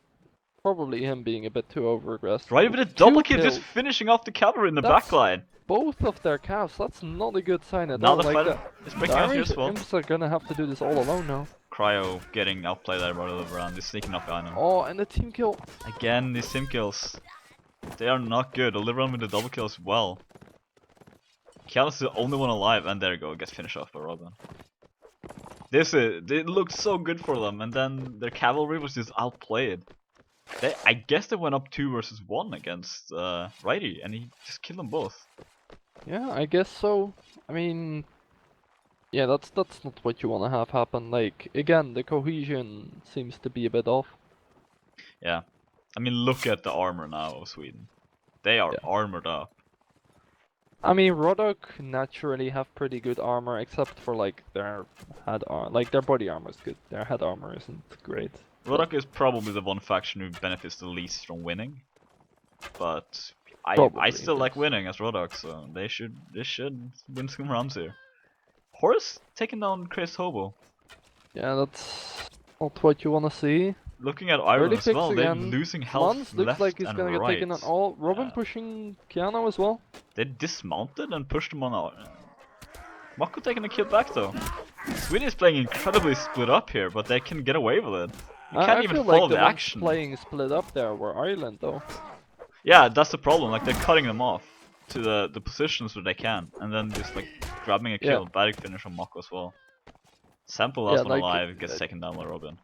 probably him being a bit too over aggressive. Righty with a double Two kill, just kills. finishing off the cavalry in the That's back line. Both of their calves. That's not a good sign at Now all. the Like fight is breaking out here Irish as well. imps are gonna have to do this all alone now. Cryo getting outplayed there by Oliveran. He's sneaking up behind him. Oh, and the team kill. Again, these sim kills. They are not good. Oliveran with the double kill as well. Kialis is the only one alive, and there you go, gets finished off by Robin. It looked so good for them, and then their cavalry was just outplayed. I guess they went up 2 versus 1 against Righty, and he just killed them both. Yeah, I guess so. I mean, yeah, that's not what you want to have happen. Like again, the cohesion seems to be a bit off. Yeah, I mean, look at the armor now of Sweden. They are armored up. I mean, Rodok naturally have pretty good armor, except for like their head armor. Like their body armor is good. Their head armor isn't great. Rodok is probably the one faction who benefits the least from winning. But I Probably, still like yes. winning as Rodok, so they should win some rounds here. Horus taking down Chris Hobo. Yeah, that's not what you wanna see. Looking at Ireland Early as picks well, they're again. losing health Lance left looks like he's and gonna get right. taken on. Oh, Robin Yeah. pushing Keanu as well. They dismounted and pushed him on out. Mako taking a kill back though. Sweden is playing incredibly split up here, but they can get away with it. You can't I even feel follow like the the ones action. playing split up there were Ireland though. Yeah, that's the problem. Like they're cutting them off to the positions where they can, and then just like grabbing a kill. Bad finish on Mako as well. Sample last one alive gets taken down by Robin.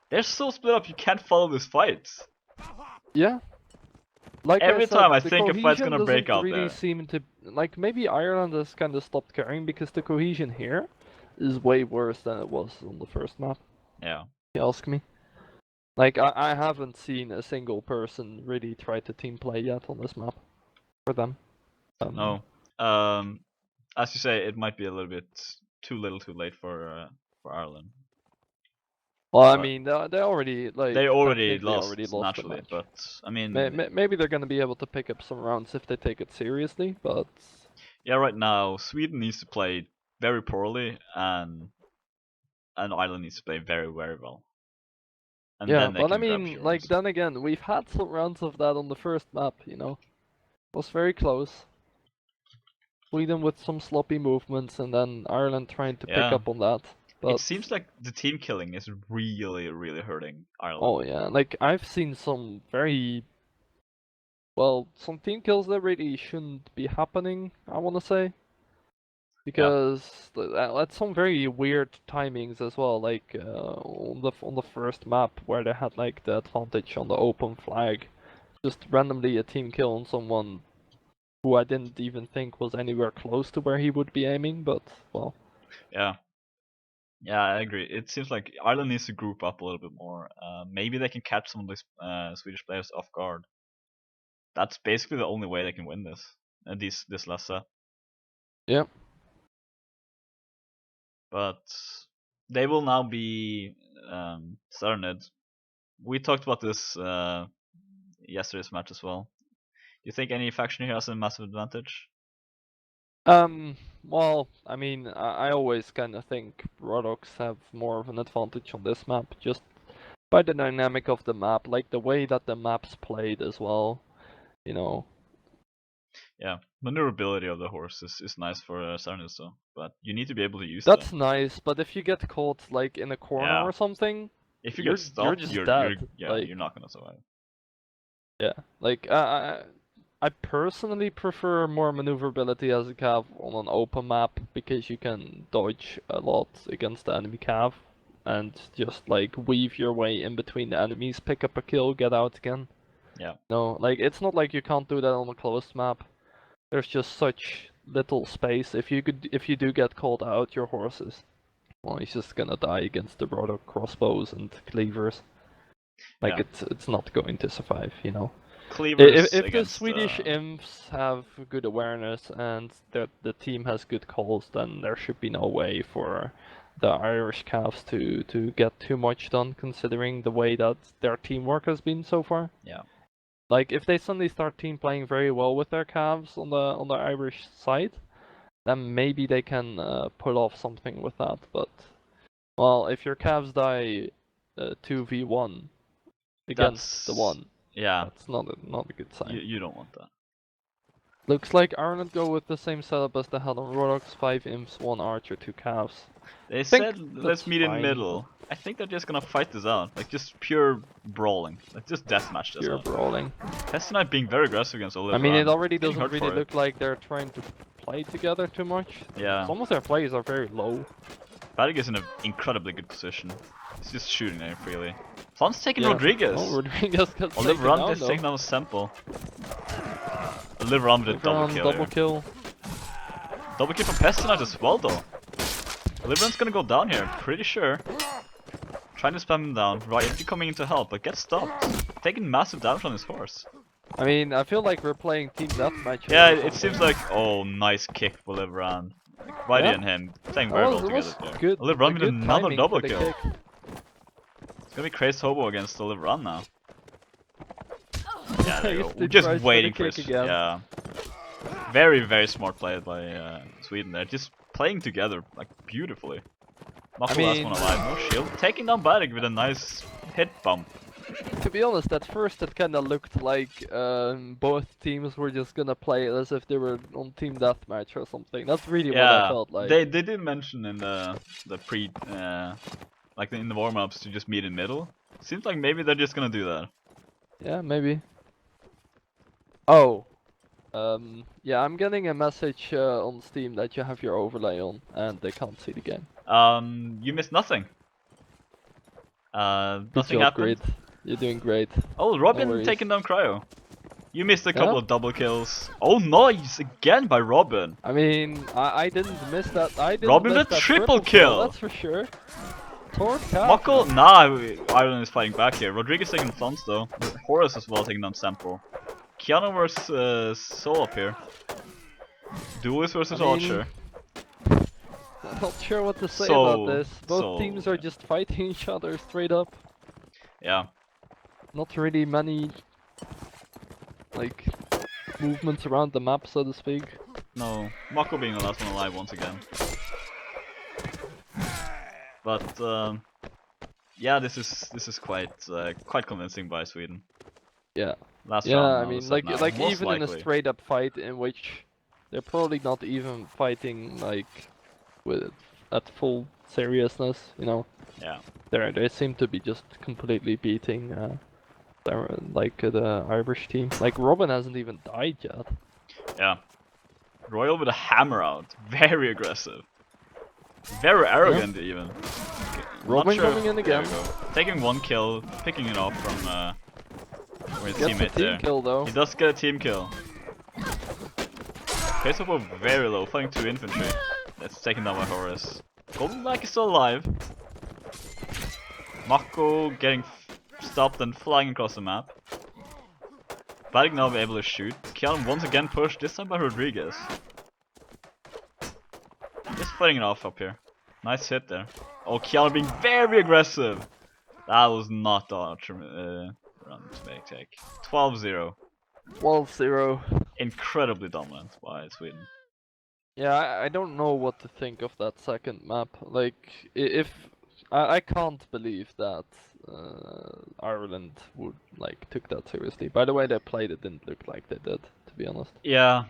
They're so split up. You can't follow this fight. Yeah. Like Every I said, time I the think a fight's cohesion gonna break doesn't out really there. seem to like maybe Ireland has kind of stopped caring because the cohesion here is way worse than it was on the first map. Yeah. If you ask me. Like I haven't seen a single person really try to team play yet on this map for them. No. As you say, it might be a little bit too little, too late for Ireland. Well, I But mean, they already like they already technically lost, already lost the naturally, match. but I mean, Maybe they're gonna be able to pick up some rounds if they take it seriously, but yeah, right now Sweden needs to play very poorly, and Ireland needs to play very well. and Yeah, then they but I can grab mean, like, heroes. then again, we've had some rounds of that on the first map, you know? It was very close. Sweden with some sloppy movements, and then Ireland trying to pick Yeah, up on that. it But, seems like the team killing is really, really hurting Ireland. oh yeah, like, I've seen some very, well, some team kills that really shouldn't be happening, I wanna say. Yeah, Because at some very weird timings as well, like on the first map where they had like the advantage on the open flag, just randomly a team kill on someone who I didn't even think was anywhere close to where he would be aiming, but well, yeah, yeah. I agree. It seems like Ireland needs to group up a little bit more. Maybe they can catch some of these Swedish players off guard. That's basically the only way they can win this. This last set. yeah. But they will now be Serenade. We talked about this yesterday's match as well. Do you think any faction here has a massive advantage? Well, I mean, I always kind of think Rodox have more of an advantage on this map, just by the dynamic of the map, like the way that the map's played as well, you know. Yeah, maneuverability of the horse is nice for Serenade though, but you need to be able to use That's them. nice, but if you get caught like in a corner Yeah, or something, if you get you're stopped, just you're dead. yeah, Like you're not gonna survive. yeah, like I personally prefer more maneuverability as a cav on an open map because you can dodge a lot against the enemy cav and just like weave your way in between the enemies, pick up a kill, get out again. Yeah, No, like it's not like you can't do that on a closed map. There's just such little space. If you do get called out, your horses. Well, he's just gonna die against the broader crossbows and cleavers. Like yeah. it's not going to survive, you know. Cleavers If the against Swedish imps have good awareness and the team has good calls, then there should be no way for the Irish Cavs to get too much done, considering the way that their teamwork has been so far. yeah, Like if they suddenly start team playing very well with their Cavs on the Irish side, then maybe they can pull off something with that. But well, if your Cavs die 2v1 against the that's one, yeah. that's not a good sign. You don't want that. Looks like Ireland go with the same setup as they had on Rodox, 5 imps, 1 archer, 2 calves. They Think said that's let's meet in fine, but middle. I think they're just gonna fight this out, like just pure brawling, like just deathmatch this pure out. brawling. Pestonite being very aggressive against I Oliver mean, it and already getting doesn't hurt really for it. look like they're trying to play together too much. Yeah, Some of their plays are very low. Badig is in an incredibly good position. He's just shooting there freely. Fon's taking Yeah. Rodriguez. Oh, Rodriguez got taken Oliver down is though. taking down Semple. Oliver with a double kill Double here. kill. Double kill from Pestonite as well though. Oliver's gonna go down here, pretty sure. Trying to spam him down, right, if you're coming in to help, but gets stopped. Taking massive damage on his horse. I mean, I feel like we're playing team deathmatch. Yeah, or it seems something. like, oh, nice kick for Olivran. Whitey Yeah. and him playing That very was, well it was together there. good. Olivran with Good another timing double for the kill. kick. It's gonna be Crazed Hobo against Olivran now. Yeah, there you go. He We're just tries for the waiting for kick his, again. yeah. Very, very smart play by Sweden there. Just playing together, like, beautifully. Not the last mean- one alive, no shield. Taking down Badig with a nice hit bump. To be honest, at first it kind of looked like both teams were just gonna play it as if they were on team deathmatch or something. That's really what I Yeah, felt like. they did mention in the pre like in the warm ups to just meet in middle. Seems like maybe they're just gonna do that. Yeah, maybe. Oh, yeah, I'm getting a message on Steam that you have your overlay on and they can't see the game. You missed nothing. Good Nothing job, happened. Grid. You're doing great. Oh, Robin worries. taking down Cryo. You missed a couple Yeah? of double kills. Oh, nice again by Robin. I mean, I didn't miss that. I didn't Robin miss with that triple kill. That's for sure. Torque Muckle, nah, Ireland is fighting back here. Rodriguez taking Flons though. Horace as well taking down Sample. Keanu versus Soul up here. Duelist versus Archer. I'm not sure what to say So- about this. Both so- teams are just fighting each other straight up. Yeah. Not really many, like, movements around the map, so to speak. No, Mako being the last one alive once again. But yeah, this is quite convincing by Sweden. Yeah. Last Yeah, round, I now the mean, set now. like Most even in a likely. straight up fight in which they're probably not even fighting like with at full seriousness, you know. Yeah. They seem to be just completely beating the Irish team. Like Robin hasn't even died yet. Yeah. Royal with a hammer out. Very aggressive. Very arrogant even. Okay, not Robin sure. coming in There again. we go. Taking one kill, picking it off from his Gets a teammate team there. kill though. He does get a team kill. Pace up very low, fighting 2 infantry. That's taken down by Horus. Golden Knight is still alive. Mako getting stopped and flying across the map. Badik now be able to shoot. Kian once again pushed, this time by Rodriguez. Just fighting it off up here. Nice hit there. Oh, Kian being very aggressive. That was not the run to make take. 12-0. 12-0. Incredibly dominant by Sweden. Yeah, I don't know what to think of that second map. Like, if I can't believe that Ireland would like took that seriously. By the way, they played it didn't look like they did, to be honest. Yeah,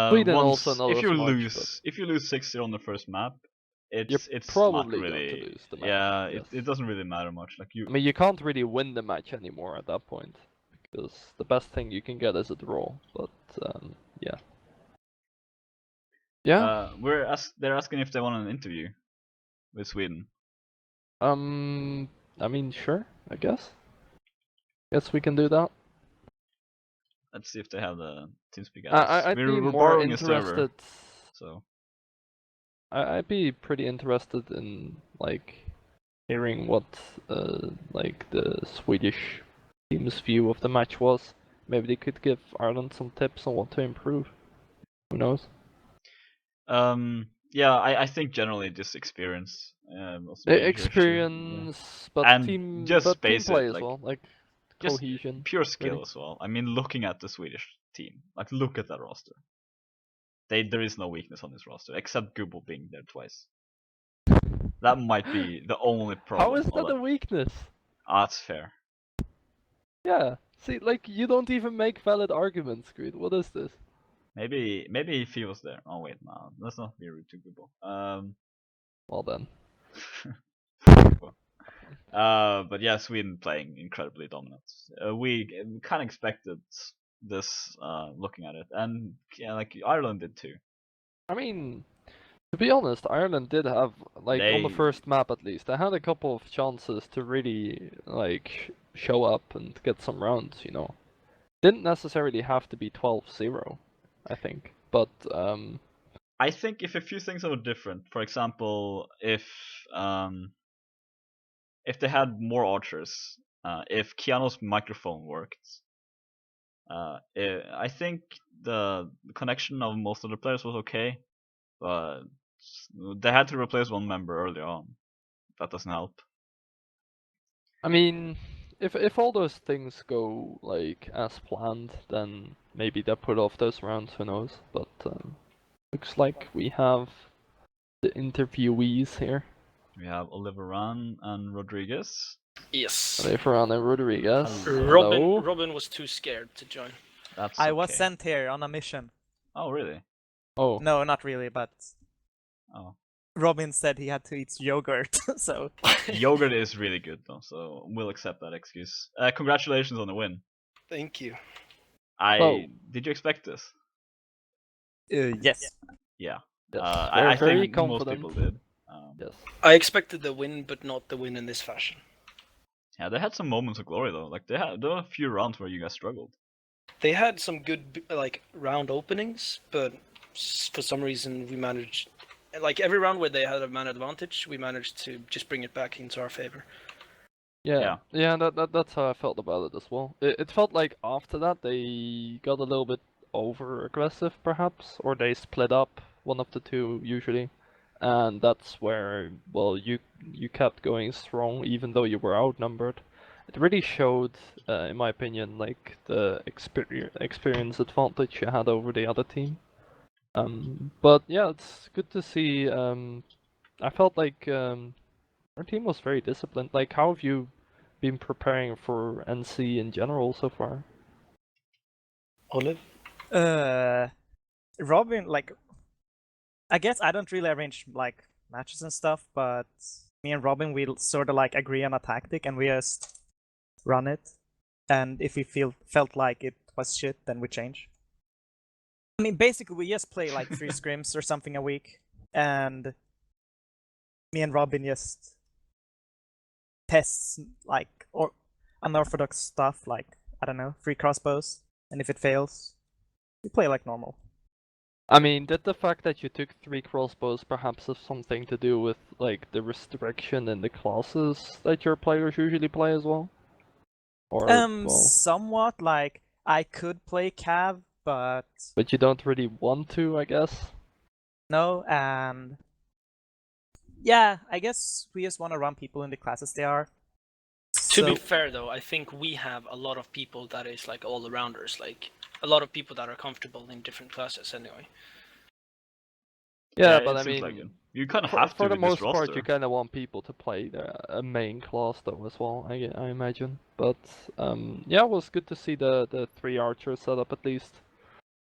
Sweden also once not if as you much, but lose 6-0 on the first map, you're it's not probably going to really, lose the match. yeah, Yes. it doesn't really matter much. Like I mean, you can't really win the match anymore at that point because the best thing you can get is a draw. But yeah, yeah. they're asking if they want an interview with Sweden. I mean, sure. I guess. Guess we can do that. Let's see if they have the TeamSpeak ads. I'd be We're more borrowing a server, interested. so I'd be pretty interested in like hearing what like the Swedish team's view of the match was. Maybe they could give Ireland some tips on what to improve. Who knows? yeah, I think generally just experience was a major issue. Yeah. Experience, but And team just play basic, as like well, like just cohesion. pure skill Really. as well. I mean, looking at the Swedish team, like look at that roster. There is no weakness on this roster except Gubel being there twice. That might be the only How problem. is that a weakness? That's fair. Yeah. See, like you don't even make valid arguments, Greed. What is this? Maybe if he was there. Oh wait, no, let's not be rude to Gubel. Well then. But yeah, Sweden playing incredibly dominant. We kind of expected this, looking at it, and yeah, like Ireland did too. I mean, to be honest, Ireland did have, like, on the They, first map at least, they had a couple of chances to really, like, show up and get some rounds, you know. Didn't necessarily have to be 12-0, I think. But, I think if a few things were different, for example, if they had more archers, if Keanu's microphone worked, I think the connection of most of the players was okay, but they had to replace one member early on. That doesn't help. I mean, if all those things go, like, as planned, then maybe they put off those rounds, who knows. But, looks like we have the interviewees here. We have Oliver Rahn and Rodriguez. Yes. Ferran and Rodriguez. Hello. Robin was too scared to join. That's I okay. was sent here on a mission. Oh really? Oh. No, not really, but Oh. Robin said he had to eat yogurt, so... Yogurt is really good though, so we'll accept that excuse. Congratulations on the win. Thank you. Did you expect this? Yes. Yeah. Yes. I Very think confident. most people did. Yes. I expected the win, but not the win in this fashion. Yeah, they had some moments of glory though. Like there were a few rounds where you guys struggled. They had some good like round openings, but for some reason we managed, like every round where they had a man advantage, we managed to just bring it back into our favor. Yeah. That's how I felt about it as well. It felt like after that they got a little bit over aggressive perhaps, or they split up, one of the two usually. And that's where, well, you kept going strong even though you were outnumbered. It really showed, in my opinion, like the experience advantage you had over the other team. But yeah, it's good to see. I felt like Our team was very disciplined. Like, how have you been preparing for NC in general so far? Olive? Robin, like, I guess I don't really arrange like matches and stuff, but me and Robin we sort of like agree on a tactic and we just run it. And if we felt like it was shit, then we change. I mean, basically we just play like 3 scrims or something a week, and me and Robin just tests like or unorthodox stuff, like I don't know, 3 crossbows, and if it fails, we play like normal. I mean, did the fact that you took 3 crossbows perhaps have something to do with like the restriction in the classes that your players usually play as well? Or well, Somewhat. Like I could play Cav, but you don't really want to, I guess. no, and yeah, I guess we just want to run people in the classes they are. To be fair though, I think we have a lot of people that is like all arounders, like a lot of people that are comfortable in different classes anyway. Yeah, Yeah, but it I seems mean, like it. You kind of have to for the with this most part, roster. you kind of want people to play a main class though as well. I imagine. But yeah, it was good to see the 3 archers set up at least.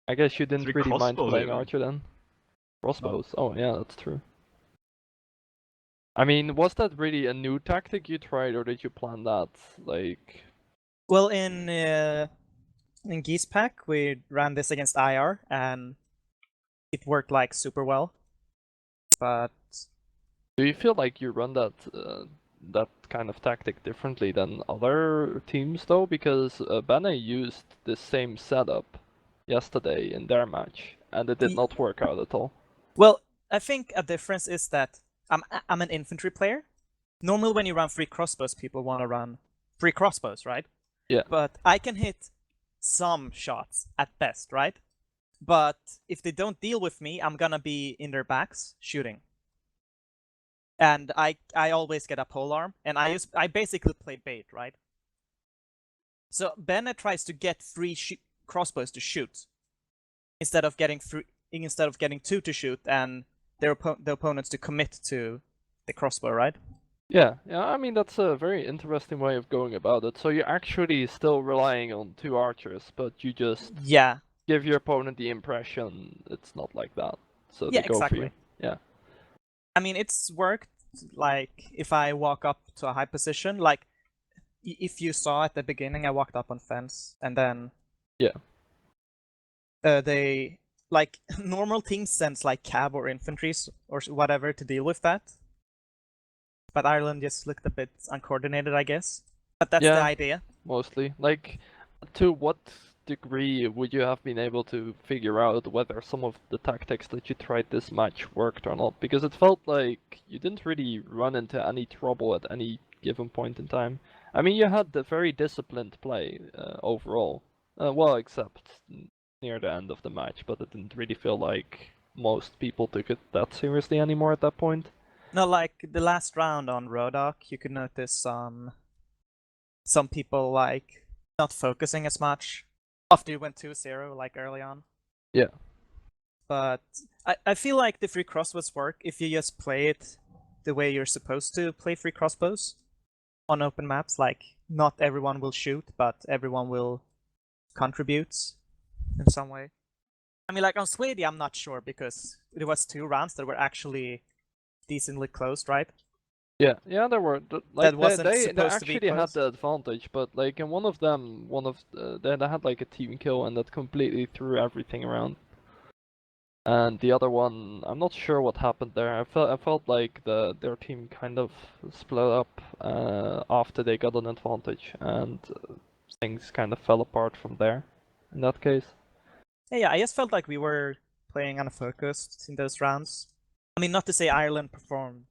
I guess you didn't 3 really mind crossbows playing even. archer then. Crossbows. Oh yeah, that's true. I mean, was that really a new tactic you tried, or did you plan that? Like, well, in Geese Pack we ran this against IR and it worked like super well. But do you feel like you run that that kind of tactic differently than other teams though? Because Bene used the same setup yesterday in their match, and it did not work out at all. well, I think a difference is that I'm an infantry player. Normally, when you run 3 crossbows, people want to run 3 crossbows, right? Yeah. But I can hit some shots at best, right? But if they don't deal with me, I'm gonna be in their backs shooting. And I always get a pole arm, and I basically play bait, right? So Bennett tries to get 3 crossbows to shoot instead of getting 2 to shoot, and the opponents to commit to the crossbow, right? Yeah, I mean that's a very interesting way of going about it. So you're actually still relying on 2 archers, but you just Yeah. give your opponent the impression it's not like that. So Yeah, they go for you. exactly. Yeah. I mean, it's worked. Like if I walk up to a high position, like if you saw at the beginning, I walked up on fence, and then yeah, they like normal teams sends like cav or infantries or whatever to deal with that. But Ireland just looked a bit uncoordinated, I guess. But that's the idea. Mostly. Like, to what degree would you have been able to figure out whether some of the tactics that you tried this match worked or not? Because it felt like you didn't really run into any trouble at any given point in time. I mean, you had the very disciplined play overall. Well, except near the end of the match, but it didn't really feel like most people took it that seriously anymore at that point. No, like the last round on Rodok, you could notice some people like not focusing as much after you went 2-0 like early on. Yeah. But I feel like the 3 crossbows work if you just play it the way you're supposed to play 3 crossbows on open maps. Like not everyone will shoot, but everyone will contribute in some way. I mean, like on Sweden, I'm not sure because it was 2 rounds that were actually decently closed, right? Yeah, there were. Like, that wasn't they supposed to be actually had closed. the advantage, but like in one of them, they had like a team kill and that completely threw everything around. And the other one, I'm not sure what happened there. I felt like their team kind of split up after they got an advantage, and things kind of fell apart from there. In that case. Yeah, I just felt like we were playing unfocused in those rounds. I mean, not to say Ireland performed,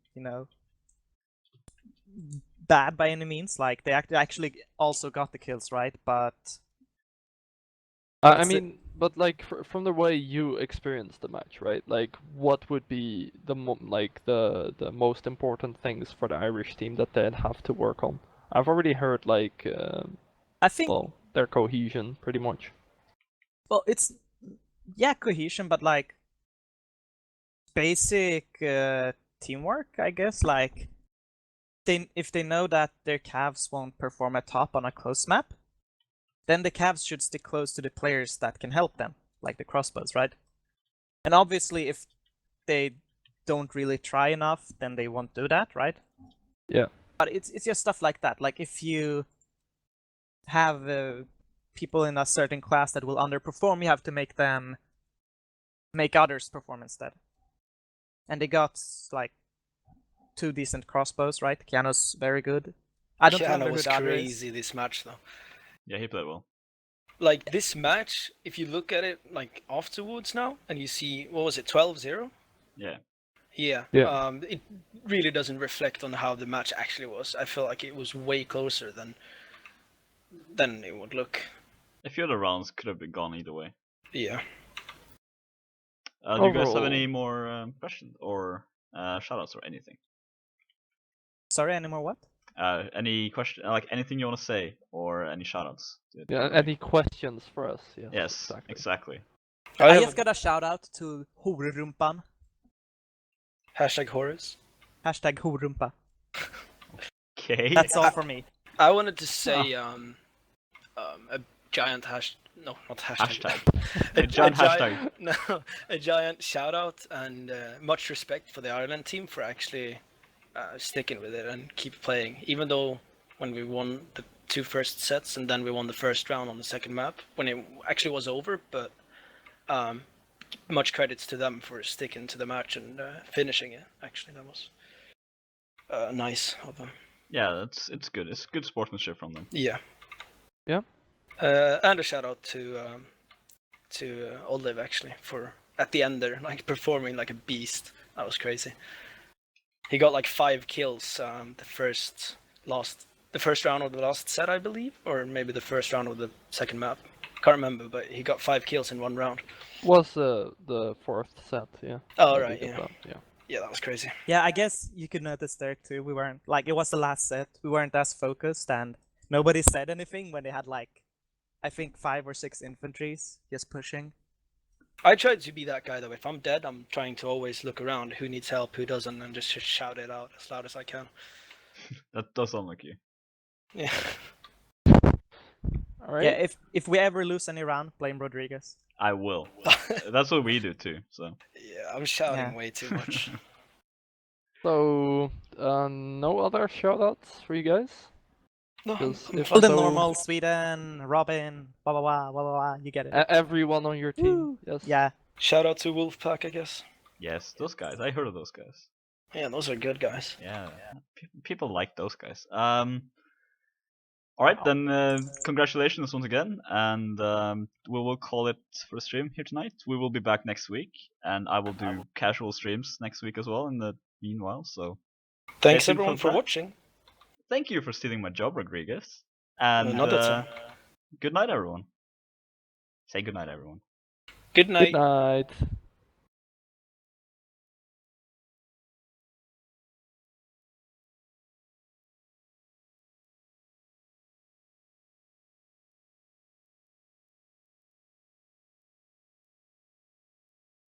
bad by any means. Like they actually also got the kills, right? But I mean, but like from the way you experienced the match, right? Like, what would be the the most important things for the Irish team that they'd have to work on? I've already heard like I think their cohesion pretty much. Well, it's cohesion, but like basic teamwork, I guess. Like if they know that their Cavs won't perform at top on a close map, then the Cavs should stick close to the players that can help them, like the crossbows, right? And obviously, if they don't really try enough, then they won't do that, right? Yeah. But it's just stuff like that. Like if you have people in a certain class that will underperform, you have to make them make others perform instead. And they got like 2 decent crossbows, right? Keanu's very good. I don't remember who was the other is. crazy this match though. Yeah, he played well. Like this match, if you look at it like afterwards now, and you see what was it, 12-0? Yeah. Yeah. Yeah. It really doesn't reflect on how the match actually was. I feel like it was way closer than it would look. A few of the rounds could have been gone either way. Yeah. Do you guys have Overall- any more questions or shoutouts or anything? Sorry, any more what? Any question, like anything you want to say, or any shoutouts? Yeah, any questions for us? Yes. Yes, exactly. I just got a shout out to Horrumpan. Hashtag Horus. Hashtag Horrumpa. Okay. That's all for me. I wanted to say a giant no, not hashtag. A giant hashtag. No, a giant shout out and much respect for the Ireland team for actually sticking with it and keep playing. Even though when we won the 2 first sets and then we won the first round on the second map, when it actually was over, but much credits to them for sticking to the match and finishing it. Actually, that was nice of them. Yeah, it's good. It's good sportsmanship from them. Yeah. Yeah. And a shout out to Olive actually for at the end there, like performing like a beast. That was crazy. He got like 5 kills the first round of the last set, I believe, or maybe the first round of the second map. Can't remember, but he got 5 kills in one round. Was the 4th set? Yeah. Oh Maybe right, get yeah. that, yeah. Yeah, that was crazy. Yeah, I guess you could notice there too. We weren't like it was the last set. We weren't as focused, and nobody said anything when they had like, I think 5 or 6 infantries just pushing. I tried to be that guy though. If I'm dead, I'm trying to always look around who needs help, who doesn't, and just shout it out as loud as I can. That does sound like you. Yeah. All right. Yeah, if we ever lose any round, blame Rodriguez. I will. That's what we do too. So. Yeah, I'm shouting Yeah. way too much. So, no other shoutouts for you guys? No, Because I'm if fine. All the so- normal Sweden, Robin, blah blah blah blah blah blah. You get it. Everyone on your team. Woo. Yes. Yeah. Shout out to Wolfpack, I guess. Yes, those guys. I heard of those guys. Yeah, those are good guys. Yeah, people like those guys. All right, then. Congratulations once again, and we will call it for the stream here tonight. We will be back next week, and I will do casual streams next week as well. In the meanwhile, so Thanks Stay tuned everyone for for that. watching. thank you for stealing my job, Rodriguez. And Not at all. good night, everyone. Say good night, everyone. Good night. Good night.